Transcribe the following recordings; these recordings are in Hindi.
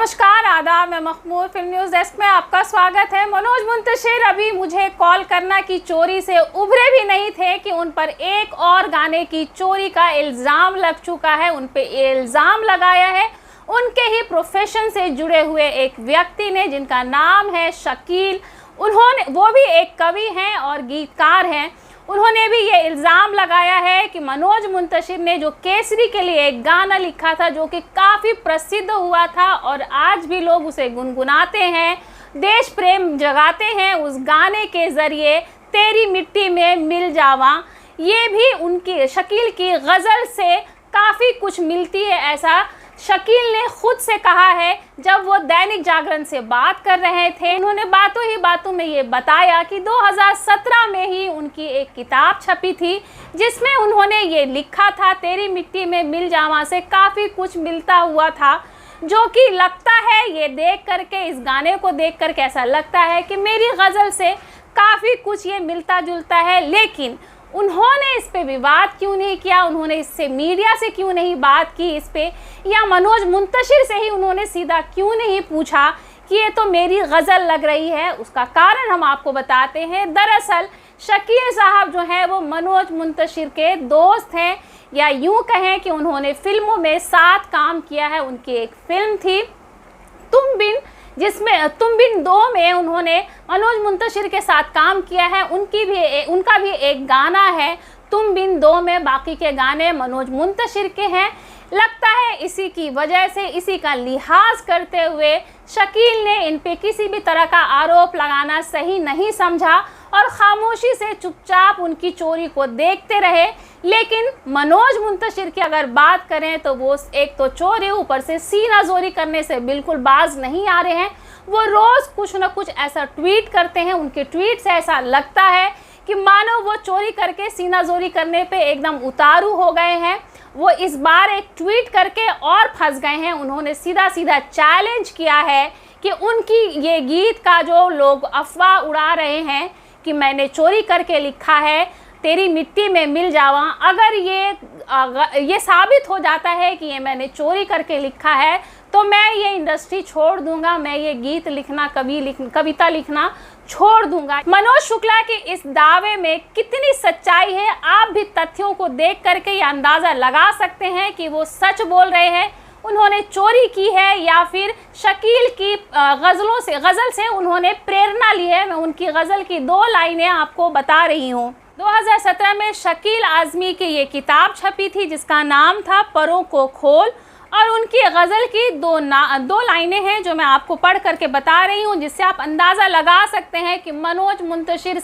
नमस्कार, आदाब। मैं मखमूर फिल्म न्यूज़ डेस्क में आपका स्वागत है। मनोज मुंतशिर अभी मुझे कॉल करना की चोरी से उभरे भी नहीं थे कि उन पर एक और गाने की चोरी का इल्ज़ाम लग चुका है। उन पे इल्ज़ाम लगाया है उनके ही प्रोफेशन से जुड़े हुए एक व्यक्ति ने, जिनका नाम है शकील। वो भी एक कवि हैं और गीतकार हैं। उन्होंने भी ये इल्ज़ाम लगाया है कि मनोज मुंतशिर ने जो केसरी के लिए एक गाना लिखा था जो कि काफ़ी प्रसिद्ध हुआ था और आज भी लोग उसे गुनगुनाते हैं, देश प्रेम जगाते हैं उस गाने के ज़रिए, तेरी मिट्टी में मिल जावा, ये भी उनकी शकील की गज़ल से काफ़ी कुछ मिलती है, ऐसा शकील ने खुद से कहा है जब वो दैनिक जागरण से बात कर रहे थे। उन्होंने बातों ही बातों में ये बताया कि 2017 में ही उनकी एक किताब छपी थी जिसमें उन्होंने ये लिखा था, तेरी मिट्टी में मिल जावा से काफ़ी कुछ मिलता हुआ था, जो कि लगता है ये देख करके, इस गाने को देख करके ऐसा लगता है कि मेरी गज़ल से काफ़ी कुछ ये मिलता जुलता है। लेकिन उन्होंने इस पे विवाद क्यों नहीं किया, उन्होंने इससे मीडिया से क्यों नहीं बात की इस पे, या मनोज मुंतशिर से ही उन्होंने सीधा क्यों नहीं पूछा कि ये तो मेरी गज़ल लग रही है। उसका कारण हम आपको बताते हैं। दरअसल शकील साहब जो हैं वो मनोज मुंतशिर के दोस्त हैं, या यूँ कहें कि उन्होंने फिल्मों में साथ काम किया है। उनकी एक फिल्म थी तुम बिन, जिसमें तुम बिन 2 में उन्होंने मनोज मुंतशिर के साथ काम किया है। उनका भी एक गाना है तुम बिन 2 में, बाकी के गाने मनोज मुंतशिर के हैं। लगता है इसी की वजह से, इसी का लिहाज करते हुए शकील ने इन पे किसी भी तरह का आरोप लगाना सही नहीं समझा और ख़ामोशी से चुपचाप उनकी चोरी को देखते रहे। लेकिन मनोज मुंतशिर की अगर बात करें तो वो एक तो चोर है, ऊपर से सीना जोरी करने से बिल्कुल बाज नहीं आ रहे हैं। वो रोज़ कुछ ना कुछ ऐसा ट्वीट करते हैं, उनके ट्वीट से ऐसा लगता है कि मानो वो चोरी करके सीना जोरी करने पे एकदम उतारू हो गए हैं। वो इस बार एक ट्वीट करके और फंस गए हैं। उन्होंने सीधा सीधा चैलेंज किया है कि उनकी ये गीत का जो लोग अफवाह उड़ा रहे हैं कि मैंने चोरी करके लिखा है तेरी मिट्टी में मिल जावा, अगर ये साबित हो जाता है कि ये मैंने चोरी करके लिखा है तो मैं ये इंडस्ट्री छोड़ दूंगा, मैं ये गीत लिखना, कविता लिखना छोड़ दूंगा। मनोज शुक्ला के इस दावे में कितनी सच्चाई है, आप भी तथ्यों को देख करके ये अंदाज़ा लगा सकते हैं कि वो सच बोल रहे हैं, उन्होंने चोरी की है, या फिर शकील की गज़ल से उन्होंने प्रेरणा ली है। मैं उनकी गज़ल की 2 लाइनें आपको बता रही हूँ। 2017 में शकील आज़मी की ये किताब छपी थी जिसका नाम था परों को खोल, और उनकी गज़ल की 2 लाइनें हैं जो मैं आपको पढ़ करके बता रही हूँ, जिससे आप अंदाज़ा लगा सकते हैं कि मनोज मुंतशिर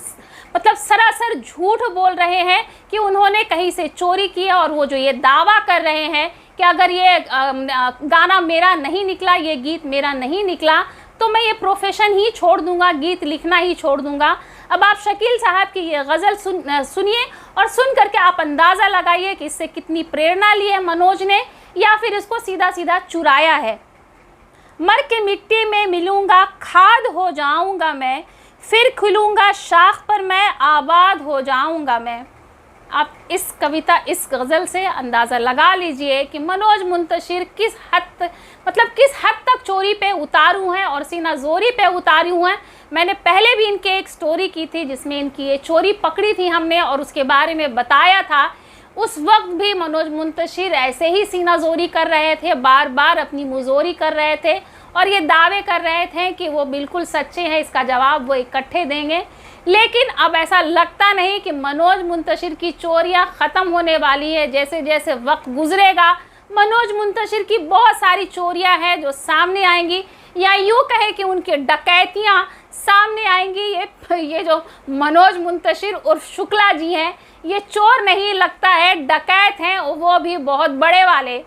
मतलब सरासर झूठ बोल रहे हैं कि उन्होंने कहीं से चोरी की है। और वो जो ये दावा कर रहे हैं कि अगर ये गाना मेरा नहीं निकला, ये गीत मेरा नहीं निकला तो मैं ये प्रोफेशन ही छोड़ दूंगा, गीत लिखना ही छोड़ दूंगा। अब आप शकील साहब की ये गज़ल सुनिए और सुन करके आप अंदाज़ा लगाइए कि इससे कितनी प्रेरणा ली है मनोज ने, या फिर इसको सीधा सीधा चुराया है। मर के मिट्टी में मिलूँगा, खाद हो जाऊँगा मैं, फिर खिलूँगा शाख पर मैं, आबाद हो जाऊँगा मैं। आप इस गज़ल से अंदाज़ा लगा लीजिए कि मनोज मुंतशिर किस हद तक चोरी पे उतारू हैं और सीना जोरी पे उतारू हैं। मैंने पहले भी इनके एक स्टोरी की थी जिसमें इनकी ये चोरी पकड़ी थी हमने और उसके बारे में बताया था। उस वक्त भी मनोज मुंतशिर ऐसे ही सीना जोरी कर रहे थे, बार बार अपनी मुजोरी कर रहे थे और ये दावे कर रहे थे कि वो बिल्कुल सच्चे हैं, इसका जवाब वो इकट्ठे देंगे। लेकिन अब ऐसा लगता नहीं कि मनोज मुंतशिर की चोरियां ख़त्म होने वाली है। जैसे जैसे वक्त गुजरेगा मनोज मुंतशिर की बहुत सारी चोरियां हैं जो सामने आएंगी, या यूँ कहे कि उनकी डकैतियां सामने आएंगी। ये जो मनोज मुंतशिर और शुक्ला जी हैं, ये चोर नहीं, लगता है डकैत हैं, वो भी बहुत बड़े वाले।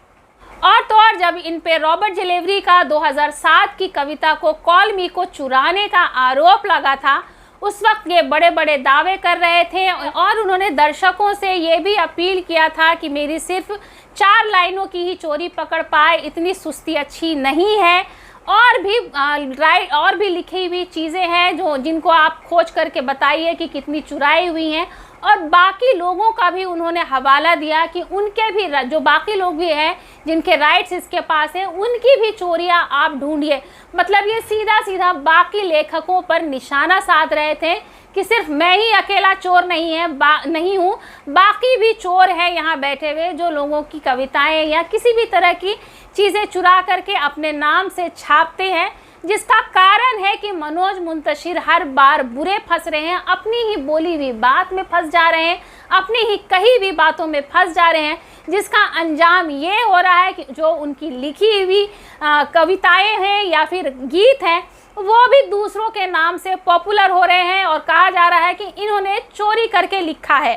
और तो और जब इन पे रॉबर्ट जिलेवरी का 2007 की कविता को कॉल मी को चुराने का आरोप लगा था, उस वक्त ये बड़े बड़े दावे कर रहे थे और उन्होंने दर्शकों से ये भी अपील किया था कि मेरी सिर्फ 4 लाइनों की ही चोरी पकड़ पाए, इतनी सुस्ती अच्छी नहीं है, और भी लिखी हुई चीज़ें हैं जिनको आप खोज करके बताइए कि कितनी चुराई हुई हैं। और बाकी लोगों का भी उन्होंने हवाला दिया कि उनके भी जो बाकी लोग भी हैं जिनके राइट्स इसके पास हैं, उनकी भी चोरियां आप ढूंढिए। मतलब ये सीधा सीधा बाकी लेखकों पर निशाना साध रहे थे कि सिर्फ मैं ही अकेला चोर नहीं हूँ, बाकी भी चोर हैं यहाँ बैठे हुए, जो लोगों की कविताएं या किसी भी तरह की चीज़ें चुरा करके अपने नाम से छापते हैं, जिसका कारण है कि मनोज मुंतशिर हर बार बुरे फंस रहे हैं, अपनी ही बोली हुई बात में फंस जा रहे हैं, अपनी ही कही हुई बातों में फंस जा रहे हैं, जिसका अंजाम ये हो रहा है कि जो उनकी लिखी हुई कविताएं हैं या फिर गीत हैं वो भी दूसरों के नाम से पॉपुलर हो रहे हैं और कहा जा रहा है कि इन्होंने चोरी करके लिखा है।